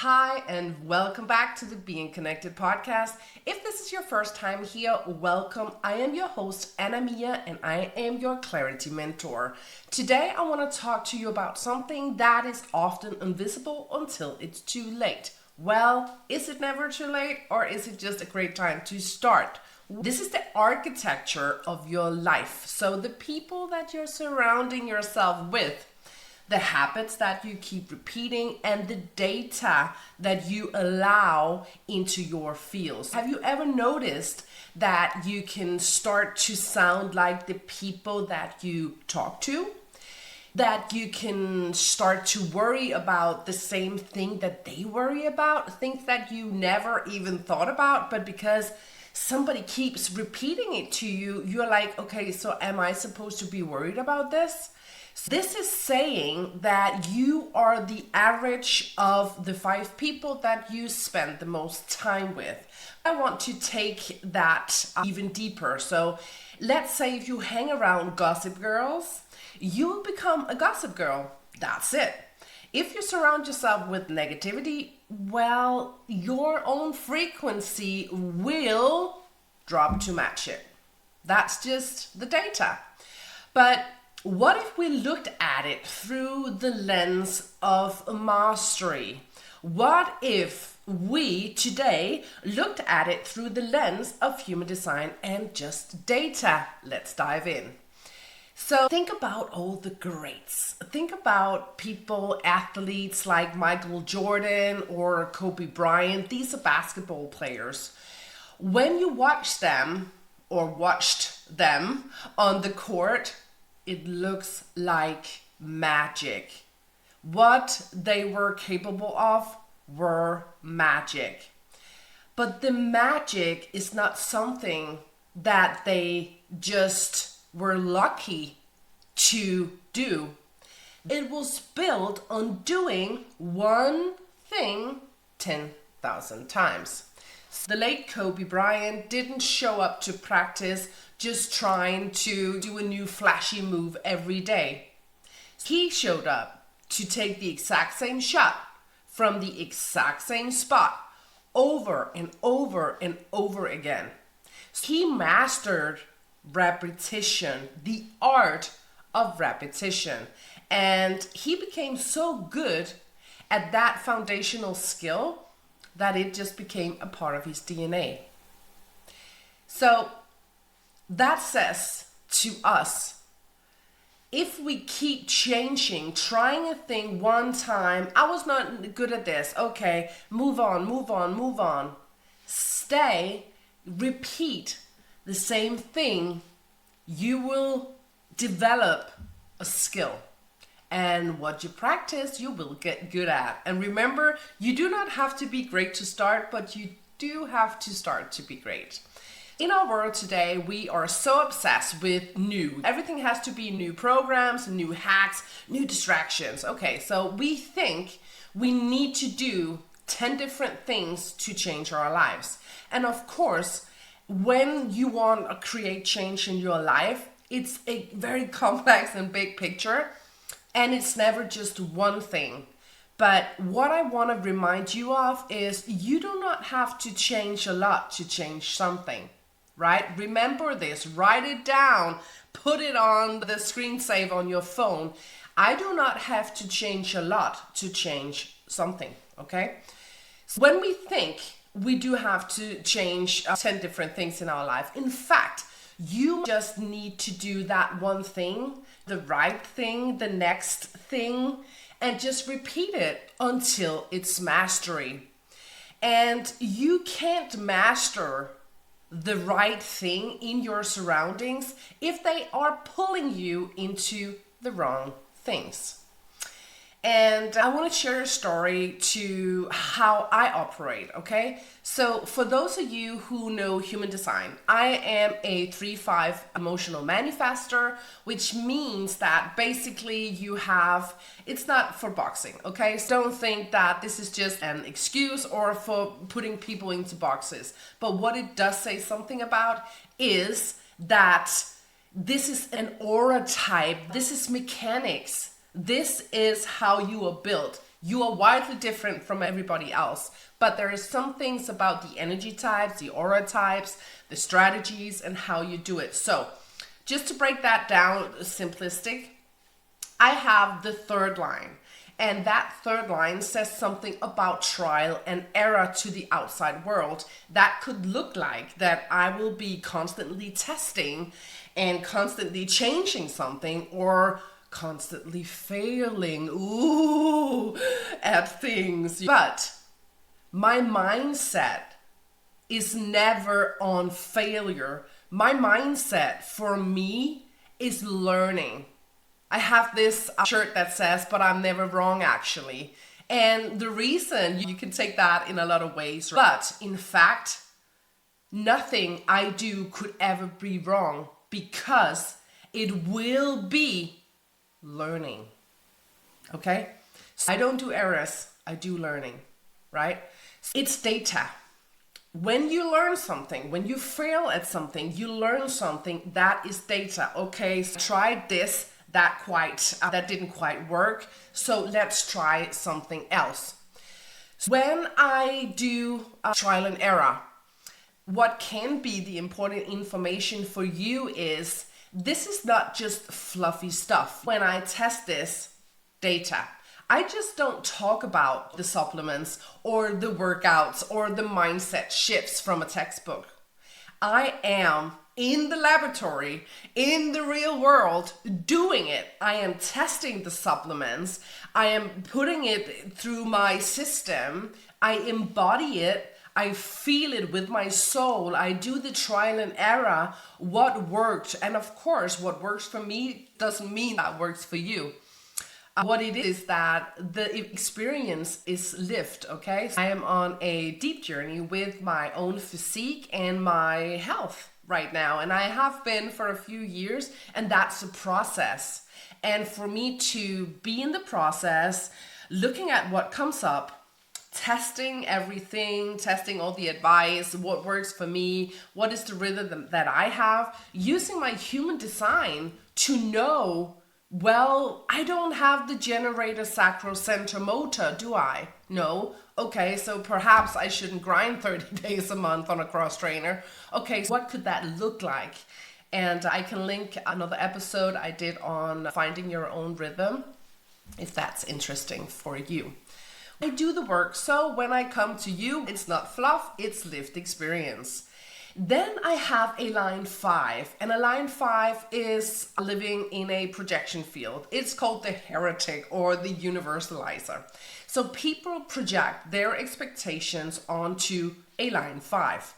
Hi, and welcome back to the Being Connected podcast. If this is your first time here, welcome. I am your host, Annamiah, and I am your clarity mentor. Today, I want to talk to you about something that is often invisible until it's too late. Well, is it never too late, or is it just a great time to start? This is the architecture of your life. So the people that you're surrounding yourself with, the habits that you keep repeating, and the data that you allow into your fields. Have you ever noticed that you can start to sound like the people that you talk to? That you can start to worry about the same thing that they worry about, things that you never even thought about, but because somebody keeps repeating it to you, you're like, okay, so am I supposed to be worried about this? This is saying that you are the average of the 5 people that you spend the most time with. I want to take that even deeper. So let's say if you hang around gossip girls, you'll become a gossip girl. That's it. If you surround yourself with negativity, well, your own frequency will drop to match it. That's just the data. But what if we looked at it through the lens of mastery? What if we today looked at it through the lens of human design and just data? Let's dive in. So think about all the greats. Think about people, athletes like Michael Jordan or Kobe Bryant. These are basketball players. When you watch them or watched them on the court, it looks like magic. What they were capable of were magic. But the magic is not something that they just were lucky to do. It was built on doing one thing 10,000 times. The late Kobe Bryant didn't show up to practice just trying to do a new flashy move every day. He showed up to take the exact same shot from the exact same spot over and over and over again. He mastered repetition, the art of repetition. And he became so good at that foundational skill that it just became a part of his DNA. So that says to us, if we keep changing, trying a thing one time, I was not good at this, okay, move on, move on, move on. Stay, repeat the same thing, you will develop a skill. And what you practice, you will get good at. And remember, you do not have to be great to start, but you do have to start to be great. In our world today, we are so obsessed with new. Everything has to be new programs, new hacks, new distractions. Okay, so we think we need to do 10 different things to change our lives. And of course, when you want to create change in your life, it's a very complex and big picture. And it's never just one thing. But what I want to remind you of is you do not have to change a lot to change something, right? Remember this, write it down, put it on the screensaver on your phone. I do not have to change a lot to change something, okay? So when we think we do have to change 10 different things in our life, in fact, you just need to do that one thing, the right thing, the next thing, and just repeat it until it's mastery. And you can't master the right thing in your surroundings if they are pulling you into the wrong things. And I want to share a story to how I operate, okay? So for those of you who know human design, I am a 3-5 emotional manifestor, which means that basically you have, it's not for boxing, okay? So don't think that this is just an excuse or for putting people into boxes. But what it does say something about is that this is an aura type, this is mechanics. This is how you are built. You are widely different from everybody else, but there is some things about the energy types, the aura types, the strategies, and how you do it. So just to break that down simplistic, I have the third line. And that third line says something about trial and error to the outside world. That could look like that I will be constantly testing and constantly changing something, or constantly failing at things. But my mindset is never on failure. My mindset for me is learning. I have this shirt that says, but I'm never wrong, actually. And the reason, you can take that in a lot of ways, but in fact, nothing I do could ever be wrong, because it will be learning. Okay? So I don't do errors, I do learning, right? It's data. When you learn something, when you fail at something, you learn something, that is data. Okay, so I tried this, that didn't quite work, so let's try something else. When I do trial and error, what can be the important information for you is, this is not just fluffy stuff. When I test this data, I just don't talk about the supplements or the workouts or the mindset shifts from a textbook. I am in the laboratory, in the real world, doing it. I am testing the supplements. I am putting it through my system. I embody it. I feel it with my soul. I do the trial and error, what worked. And of course, what works for me doesn't mean that works for you. What it is that the experience is lived, okay? I am on a deep journey with my own physique and my health right now. And I have been for a few years, and that's a process. And for me to be in the process, looking at what comes up, testing everything, testing all the advice, what works for me, what is the rhythm that I have, using my human design to know, well, I don't have the generator sacrocenter motor, do I? No. Okay, so perhaps I shouldn't grind 30 days a month on a cross trainer. Okay, so what could that look like? And I can link another episode I did on finding your own rhythm, if that's interesting for you. I do the work, so when I come to you, it's not fluff, it's lived experience. Then I have a line 5, and a line 5 is living in a projection field. It's called the heretic or the universalizer. So people project their expectations onto a line 5.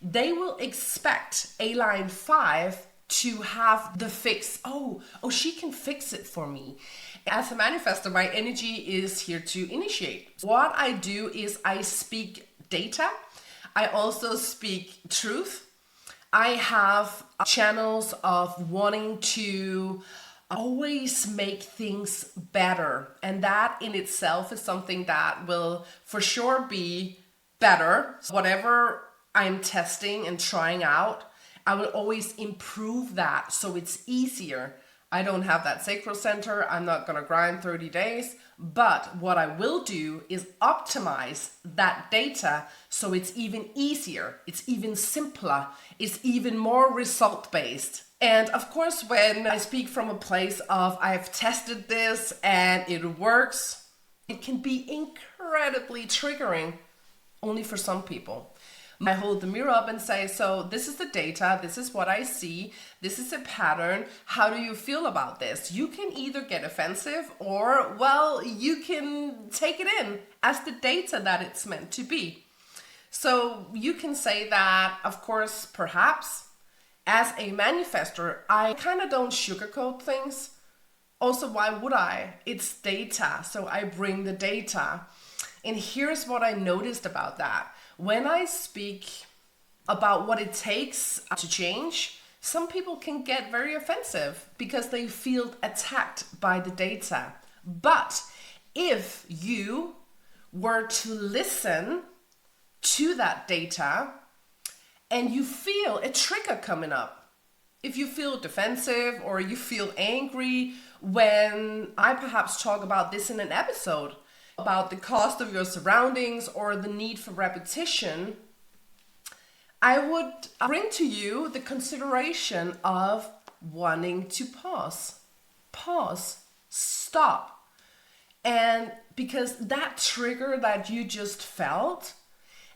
They will expect a line 5 to have the fix. Oh, she can fix it for me. As a manifestor, my energy is here to initiate. What I do is I speak data. I also speak truth. I have channels of wanting to always make things better. And that in itself is something that will for sure be better. Whatever I'm testing and trying out, I will always improve that so it's easier. I don't have that sacral center. I'm not going to grind 30 days. But what I will do is optimize that data so it's even easier, it's even simpler, it's even more result based. And of course, when I speak from a place of I've tested this and it works, it can be incredibly triggering only for some people. I hold the mirror up and say, so this is the data, this is what I see, this is a pattern, how do you feel about this? You can either get offensive or, well, you can take it in as the data that it's meant to be. So you can say that, of course, perhaps, as a manifestor, I kind of don't sugarcoat things. Also, why would I? It's data, so I bring the data. And here's what I noticed about that. When I speak about what it takes to change, some people can get very offensive because they feel attacked by the data. But if you were to listen to that data and you feel a trigger coming up, if you feel defensive or you feel angry when I perhaps talk about this in an episode, about the cost of your surroundings or the need for repetition, I would bring to you the consideration of wanting to pause. Pause. Stop. And because that trigger that you just felt,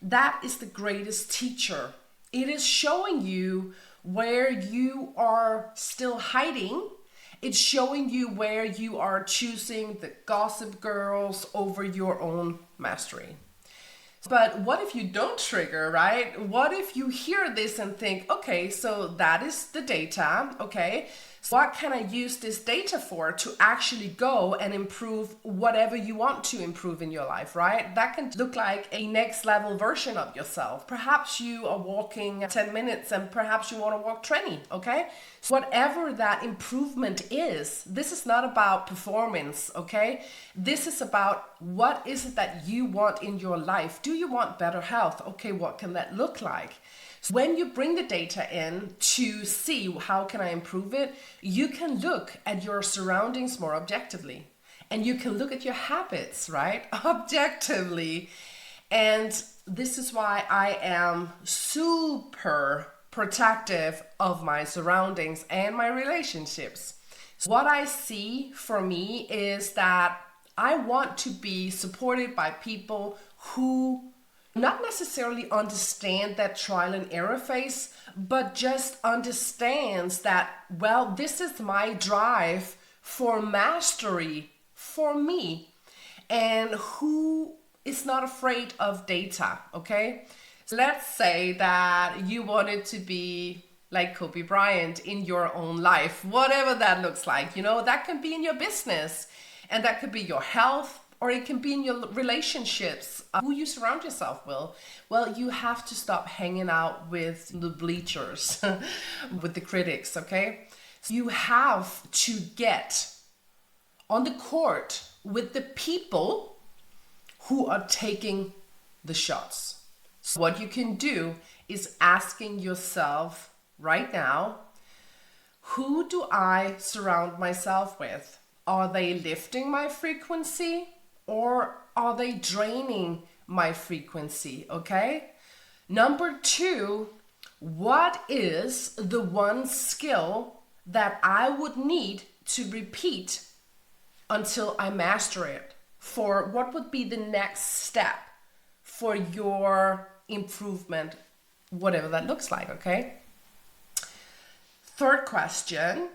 that is the greatest teacher. It is showing you where you are still hiding. It's showing you where you are choosing the gossip girls over your own mastery. But what if you don't trigger, right? What if you hear this and think, okay, so that is the data, okay? So what can I use this data for to actually go and improve whatever you want to improve in your life, right? That can look like a next level version of yourself. Perhaps you are walking 10 minutes and perhaps you want to walk 20, okay? So whatever that improvement is, this is not about performance, okay? This is about what is it that you want in your life. Do you want better health? Okay, what can that look like? So when you bring the data in to see how can I improve it, you can look at your surroundings more objectively. And you can look at your habits, right? Objectively. And this is why I am super protective of my surroundings and my relationships. So what I see for me is that I want to be supported by people who not necessarily understand that trial and error phase, but just understands that, well, this is my drive for mastery for me, and who is not afraid of data, okay? Let's say that you wanted to be like Kobe Bryant in your own life, whatever that looks like, that can be in your business, and that could be your health, or it can be in your relationships, who you surround yourself with. Well, you have to stop hanging out with the bleachers, with the critics, okay? So you have to get on the court with the people who are taking the shots. So what you can do is asking yourself right now, who do I surround myself with? Are they lifting my frequency? Or are they draining my frequency, okay? Number 2, what is the one skill that I would need to repeat until I master it? For what would be the next step for your improvement, whatever that looks like, okay? Third question,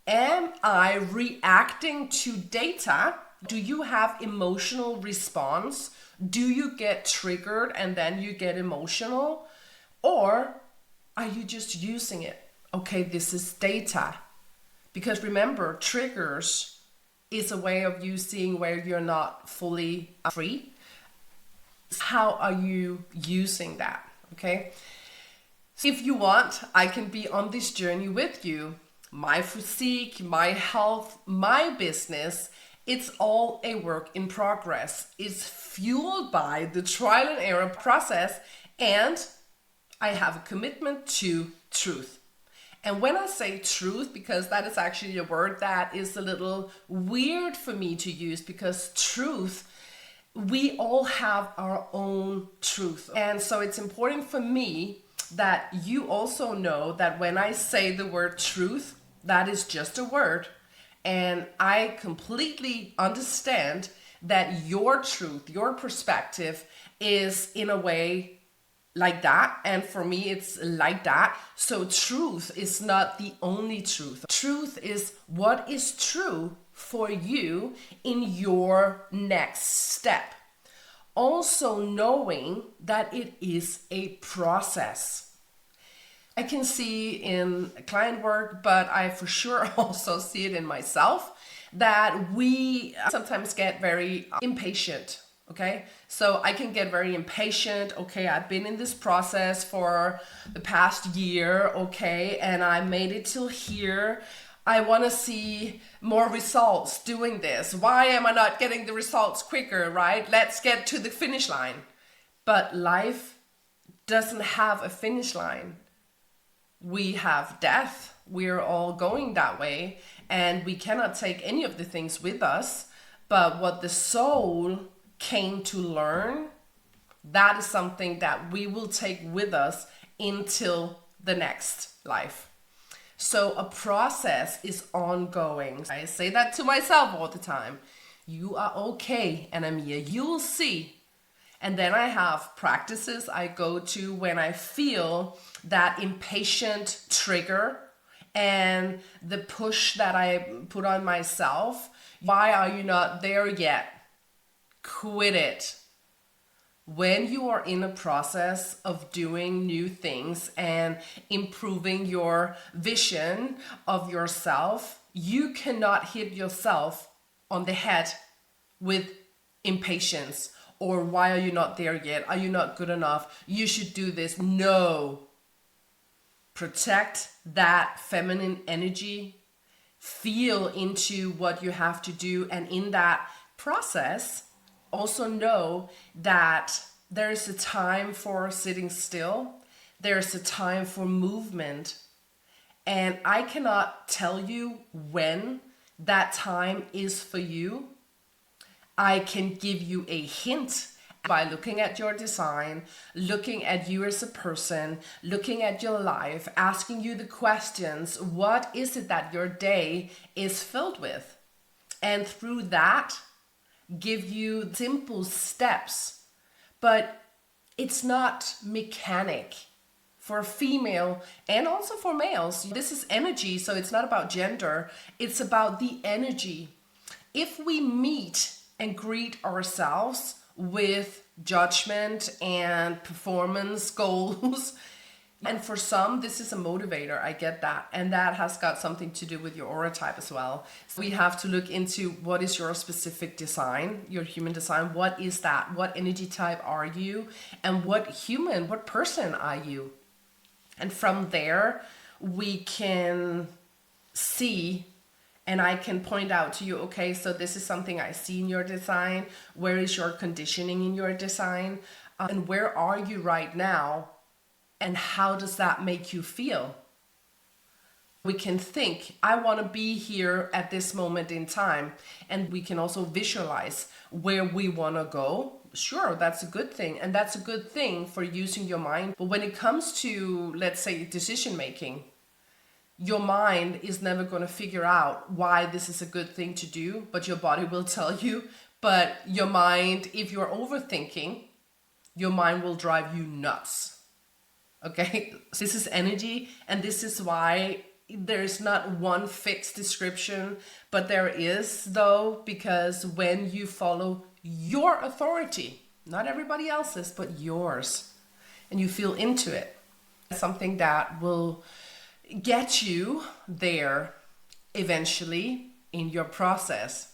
am I reacting to data? Do you have emotional response? Do you get triggered and then you get emotional? Or are you just using it? Okay, this is data. Because remember, triggers is a way of you seeing where you're not fully free. How are you using that? Okay. If you want, I can be on this journey with you. My physique, my health, my business, it's all a work in progress. It's fueled by the trial and error process, and I have a commitment to truth. And when I say truth, because that is actually a word that is a little weird for me to use, because truth, we all have our own truth. And so it's important for me that you also know that when I say the word truth, that is just a word. And I completely understand that your truth, your perspective is in a way like that. And for me, it's like that. So truth is not the only truth. Truth is what is true for you in your next step. Also knowing that it is a process. I can see in client work, but I for sure also see it in myself, that we sometimes get very impatient, okay? So I can get very impatient, okay, I've been in this process for the past year, okay, and I made it till here. I want to see more results doing this. Why am I not getting the results quicker, right? Let's get to the finish line. But life doesn't have a finish line. We have death. We're all going that way, and we cannot take any of the things with us. But what the soul came to learn, that is something that we will take with us until the next life. So a process is ongoing. I say that to myself all the time. You are okay, Annamiah. You will see. And then I have practices I go to when I feel that impatient trigger and the push that I put on myself. Why are you not there yet? Quit it. When you are in a process of doing new things and improving your vision of yourself, you cannot hit yourself on the head with impatience or why are you not there yet? Are you not good enough? You should do this. No. Protect that feminine energy. Feel into what you have to do. And in that process, also know that there is a time for sitting still. There's a time for movement. And I cannot tell you when that time is for you. I can give you a hint by looking at your design, looking at you as a person, looking at your life, asking you the questions, what is it that your day is filled with? And through that, give you simple steps. But it's not mechanic for female and also for males. This is energy, so it's not about gender. It's about the energy. If we meet and greet ourselves with judgment and performance goals, and for some, this is a motivator. I get that. And that has got something to do with your aura type as well. So we have to look into what is your specific design, your human design. What is that? What energy type are you? And what person are you? And from there, we can see and I can point out to you, okay, so this is something I see in your design. Where is your conditioning in your design? And where are you right now? And how does that make you feel? We can think, I want to be here at this moment in time. And we can also visualize where we want to go. Sure, that's a good thing. And that's a good thing for using your mind. But when it comes to, let's say, decision making, your mind is never going to figure out why this is a good thing to do, but your body will tell you. But your mind, if you're overthinking, your mind will drive you nuts. Okay, this is energy, and this is why there's not one fixed description, but there is though, because when you follow your authority, not everybody else's, but yours, and you feel into it, something that will get you there eventually in your process.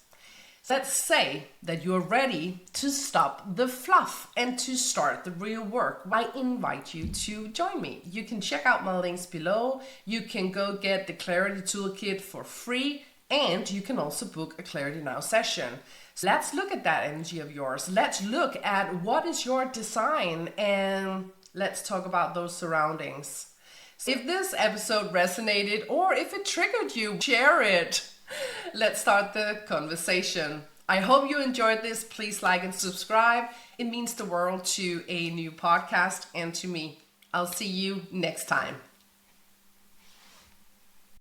Let's say that you're ready to stop the fluff and to start the real work. I invite you to join me. You can check out my links below. You can go get the Clarity Toolkit for free, and you can also book a Clarity Now session. So let's look at that energy of yours. Let's look at what is your design, and let's talk about those surroundings. If this episode resonated or if it triggered you, share it. Let's start the conversation. I hope you enjoyed this. Please like and subscribe. It means the world to a new podcast and to me. I'll see you next time.